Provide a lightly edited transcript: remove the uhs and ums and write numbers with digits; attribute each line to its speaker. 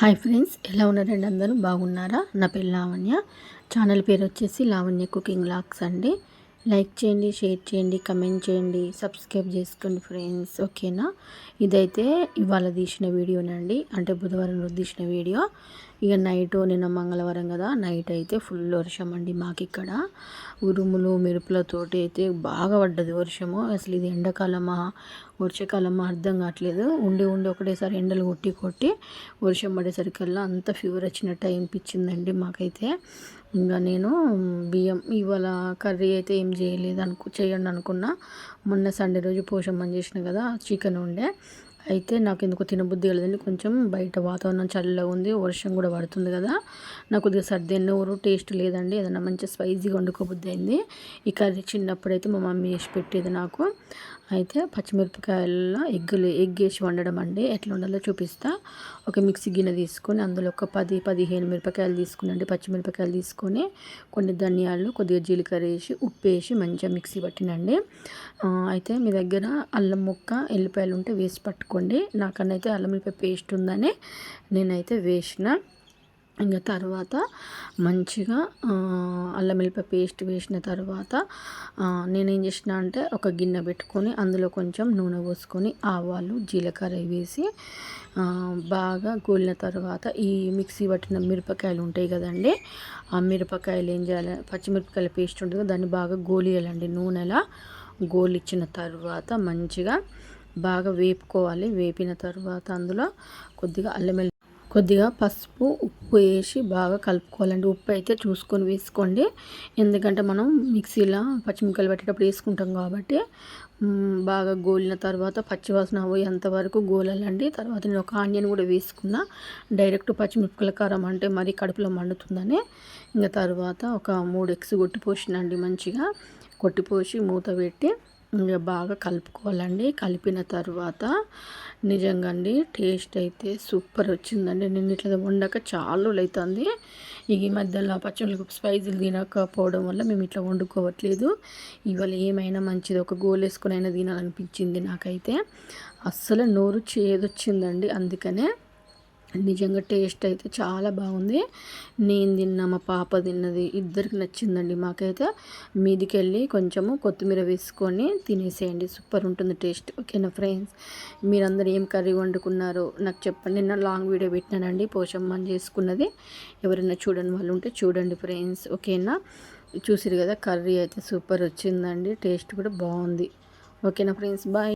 Speaker 1: Hi friends, ఎలా ఉన్నారండి? అందరూ బాగున్నారా? నా పేరు లావణ్య. ఛానల్ పేరు వచ్చేసి లావణ్య కుకింగ్ వ్లాగ్స్ అండి. లైక్ చేయండి, షేర్ చేయండి, కమెంట్ చేయండి, సబ్స్క్రైబ్ చేసుకోండి ఫ్రెండ్స్. ఓకేనా? ఇదైతే ఇవాళ తీసిన వీడియోనండి, అంటే బుధవారం రోజు తీసిన వీడియో. ఇక నైట్, నిన్న మంగళవారం కదా, నైట్ అయితే ఫుల్ వర్షం అండి మాకు ఇక్కడ. ఉరుములు మెరుపులతోటి అయితే బాగా పడ్డది వర్షము. అసలు ఇది ఎండాకాలమా వర్షాకాలమా అర్థం కావట్లేదు. ఉండి ఉండి ఒకటేసారి ఎండలు కొట్టి కొట్టి వర్షం పడేసరికల్లా అంత ఫీవర్ వచ్చినట్టు అనిపించిందండి మాకైతే. ఇంకా నేను బియ్యం ఇవాళ కర్రీ అయితే ఏం చేయండి అనుకున్నా. మొన్న సండే రోజు పోషమ్మని చేసిన కదా, చికెన్ ఉండే. అయితే నాకు ఎందుకో తినబుద్ధి కలదండి. కొంచెం బయట వాతావరణం చల్లగా ఉంది, వర్షం కూడా పడుతుంది కదా, నాకు కొద్దిగా సర్ది నోరు టేస్ట్ లేదండి. ఏదైనా మంచి స్పైసీగా వండుకోబుద్ధి అయింది. ఈ కర్రీ చిన్నప్పుడైతే మా మమ్మీ వేసి పెట్టేది నాకు. అయితే పచ్చిమిరపకాయల్లో ఎగ్ వేసి వండడం అండి. ఎట్లా వండాలో చూపిస్తా. ఒక మిక్సీ గిన్నె తీసుకొని అందులో ఒక 10-15 మిరపకాయలు తీసుకునండి, పచ్చిమిరపకాయలు తీసుకొని కొన్ని ధనియాలు, కొద్దిగా జీలకర్ర వేసి ఉప్పు వేసి మంచిగా మిక్సీ పట్టినండి. అయితే మీ దగ్గర అల్లం ముక్క, ఎల్లిపాయలు ఉంటే వేసి పట్టుకోండి. నాకన్నైతే అల్లం ఎల్లిపాయ పేస్ట్ ఉందని నేనైతే వేసిన. ఇంకా తర్వాత మంచిగా అల్లం వెల్లిపాయ పేస్ట్ వేసిన తర్వాత నేనేం చేసిన అంటే ఒక గిన్నె పెట్టుకొని అందులో కొంచెం నూనె పోసుకొని ఆవాలు, జీలకర్ర వేసి బాగా గోలిన తర్వాత ఈ మిక్సీ పట్టిన మిరపకాయలు ఉంటాయి కదండి, ఆ మిరపకాయలు ఏం చేయాలి, పచ్చిమిరపకాయల పేస్ట్ ఉంటుంది దాన్ని బాగా గోలియాలండి. నూనెలా గోలిచ్చిన తర్వాత మంచిగా బాగా వేపుకోవాలి. వేపిన తర్వాత అందులో కొద్దిగా పసుపు, ఉప్పు వేసి బాగా కలుపుకోవాలండి. ఉప్పు అయితే చూసుకొని వేసుకోండి, ఎందుకంటే మనం మిక్సీలో పచ్చిమిరపకాయలు పెట్టేటప్పుడు వేసుకుంటాం కాబట్టి. బాగా గోలిన తర్వాత పచ్చివాసన పోయేంత వరకు గోలాలండి. తర్వాత నేను ఒక ఆనియన్ కూడా వేసుకున్నా. డైరెక్ట్ పచ్చిమిరపకాయల కారం అంటే మరీ కడుపులో మండుతుందని. ఇంకా తర్వాత ఒక 3 ఎగ్స్ కొట్టిపోసినండి. మంచిగా కొట్టిపోసి మూత పెట్టి ఇంకా బాగా కలుపుకోవాలండి. కలిపిన తర్వాత నిజంగా అండి టేస్ట్ అయితే సూపర్ వచ్చిందండి. నేను ఇట్లా వండాక చాలా రోజులు అవుతుంది. ఈ మధ్యలో పచ్చిమిరపకాయ స్పైసీలు తినకపోవడం వల్ల మేము ఇట్లా వండుకోవట్లేదు. ఇవాళ ఏమైనా మంచిది ఒక గోలు వేసుకొని అయినా తినాలనిపించింది నాకైతే. అస్సలు నోరు చేదొచ్చిందండి. అందుకనే నిజంగా టేస్ట్ అయితే చాలా బాగుంది. నేను తిన్నా, మా పాప తిన్నది, ఇద్దరికి నచ్చిందండి. మాకైతే మీదికి వెళ్ళి కొంచెము కొత్తిమీర వేసుకొని తినేసేయండి, సూపర్ ఉంటుంది టేస్ట్. ఓకేనా ఫ్రెండ్స్? మీరందరూ ఏం కర్రీ వండుకున్నారో నాకు చెప్పండి. నిన్న లాంగ్ వీడియో పెట్టినానండి పోషమ్మని చేసుకున్నది. ఎవరైనా చూడని వాళ్ళు ఉంటే చూడండి ఫ్రెండ్స్. ఓకేనా? చూసిరు కదా, కర్రీ అయితే సూపర్ వచ్చిందండి, టేస్ట్ కూడా బాగుంది. ఓకేనా ఫ్రెండ్స్? బాయ్.